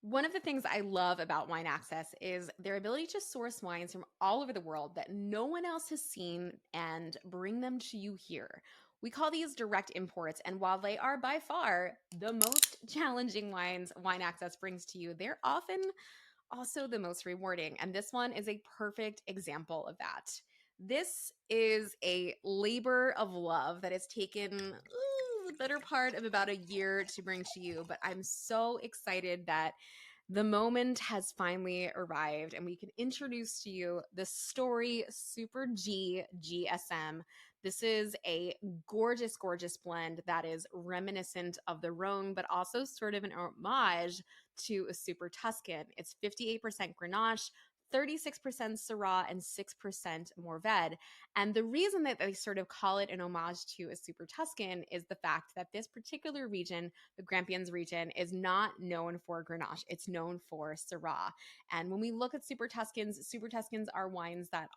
One of the things I love about Wine Access is their ability to source wines from all over the world that no one else has seen and bring them to you here. We call these direct imports, and while they are by far the most challenging wines Wine Access brings to you, they're often also the most rewarding. And this one is a perfect example of that. This is a labor of love that has taken the better part of about a year to bring to you, but I'm so excited that the moment has finally arrived and we can introduce to you the Story Super G GSM. This is a gorgeous, gorgeous blend that is reminiscent of the Rhone, but also sort of an homage to a Super Tuscan. It's 58% Grenache, 36% Syrah, and 6% Mourvedre. And the reason that they sort of call it an homage to a Super Tuscan is the fact that this particular region, the Grampians region, is not known for Grenache. It's known for Syrah. And when we look at Super Tuscans are wines that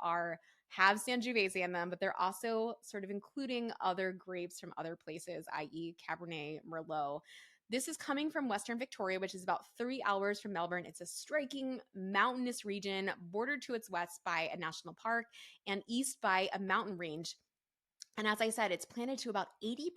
have Sangiovese in them, but they're also sort of including other grapes from other places, i.e. Cabernet, Merlot. This is coming from Western Victoria, which is about 3 hours from Melbourne. It's a striking mountainous region bordered to its west by a national park and east by a mountain range. And as I said, it's planted to about 80%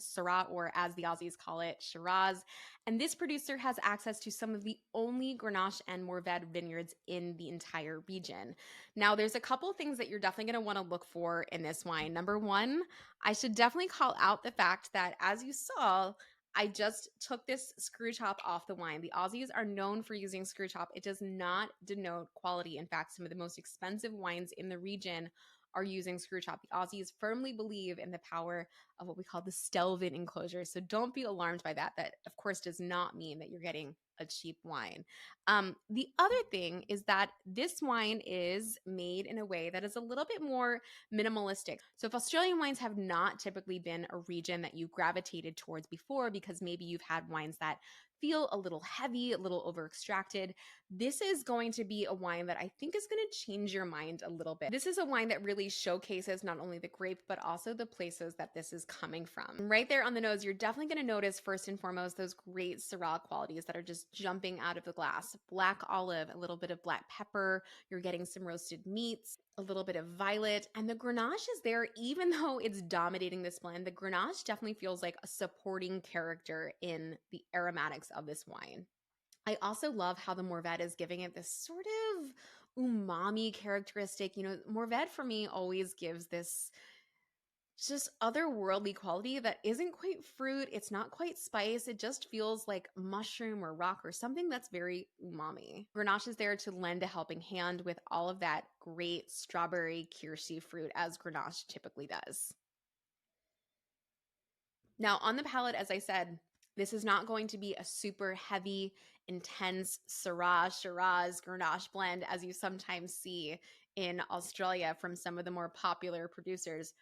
Syrah, or as the Aussies call it, Shiraz. And this producer has access to some of the only Grenache and Mourvedre vineyards in the entire region. Now, there's a couple things that you're definitely going to want to look for in this wine. Number one, I should definitely call out the fact that, as you saw, I just took this screw top off the wine. The Aussies are known for using screw top. It does not denote quality. In fact, some of the most expensive wines in the region are using screw top. The Aussies firmly believe in the power of what we call the Stelvin enclosure. So don't be alarmed by that. That, of course, does not mean that you're getting a cheap wine. The other thing is that this wine is made in a way that is a little bit more minimalistic. So if Australian wines have not typically been a region that you gravitated towards before, because maybe you've had wines that feel a little heavy, a little over extracted, this is going to be a wine that I think is going to change your mind a little bit. This is a wine that really showcases not only the grape, but also the places that this is coming from. Right there on the nose, you're definitely going to notice first and foremost those great Syrah qualities that are just jumping out of the glass. Black olive, a little bit of black pepper, you're getting some roasted meats, a little bit of violet, and the Grenache is there. Even though it's dominating this blend, the Grenache definitely feels like a supporting character in the aromatics of this wine. I also love how the Mourvedre is giving it this sort of umami characteristic. You know, Mourvedre for me always gives this just otherworldly quality that isn't quite fruit. It's not quite spice. It just feels like mushroom or rock or something that's very umami. Grenache is there to lend a helping hand with all of that great strawberry kirschy fruit as Grenache typically does. Now, on the palate, as I said, this is not going to be a super heavy, intense Syrah, Shiraz, Grenache blend as you sometimes see in Australia from some of the more popular producers.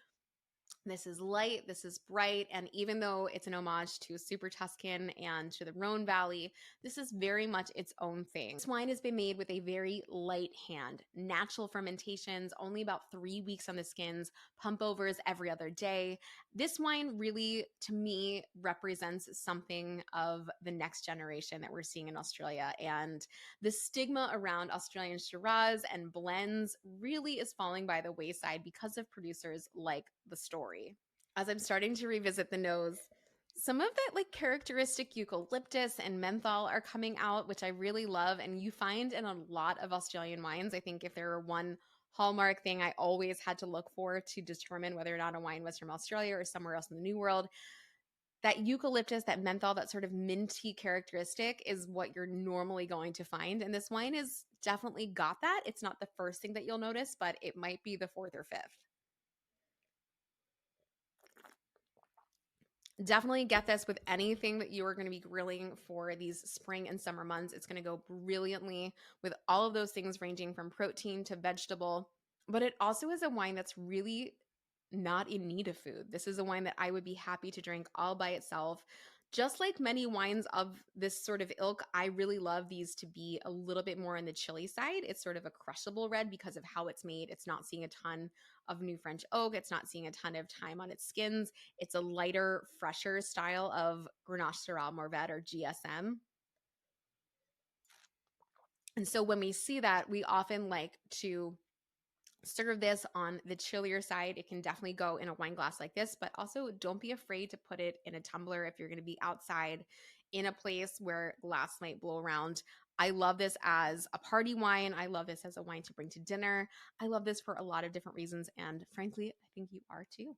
This is light, this is bright, and even though it's an homage to Super Tuscan and to the Rhone Valley, this is very much its own thing. This wine has been made with a very light hand, natural fermentations, only about 3 weeks on the skins, pump overs every other day. This wine really, to me, represents something of the next generation that we're seeing in Australia, and the stigma around Australian Shiraz and blends really is falling by the wayside because of producers like the Story. As I'm starting to revisit the nose, some of that like characteristic eucalyptus and menthol are coming out, which I really love, and you find in a lot of Australian wines. I think if there were one hallmark thing I always had to look for to determine whether or not a wine was from Australia or somewhere else in the New World, that eucalyptus, that menthol, that sort of minty characteristic is what you're normally going to find. And this wine is definitely got that. It's not the first thing that you'll notice, but it might be the fourth or fifth. Definitely get this with anything that you are going to be grilling for these spring and summer months. It's going to go brilliantly with all of those things ranging from protein to vegetable. But it also is a wine that's really not in need of food. This is a wine that I would be happy to drink all by itself. Just like many wines of this sort of ilk, I really love these to be a little bit more on the chili side. It's sort of a crushable red because of how it's made. It's not seeing a ton of new French oak. It's not seeing a ton of time on its skins. It's a lighter, fresher style of Grenache Syrah Mourvedre or GSM. And so when we see that, we often like to serve this on the chillier side. It can definitely go in a wine glass like this, but also don't be afraid to put it in a tumbler if you're going to be outside in a place where glass might blow around. I love this as a party wine. I love this as a wine to bring to dinner. I love this for a lot of different reasons. And frankly, I think you are too.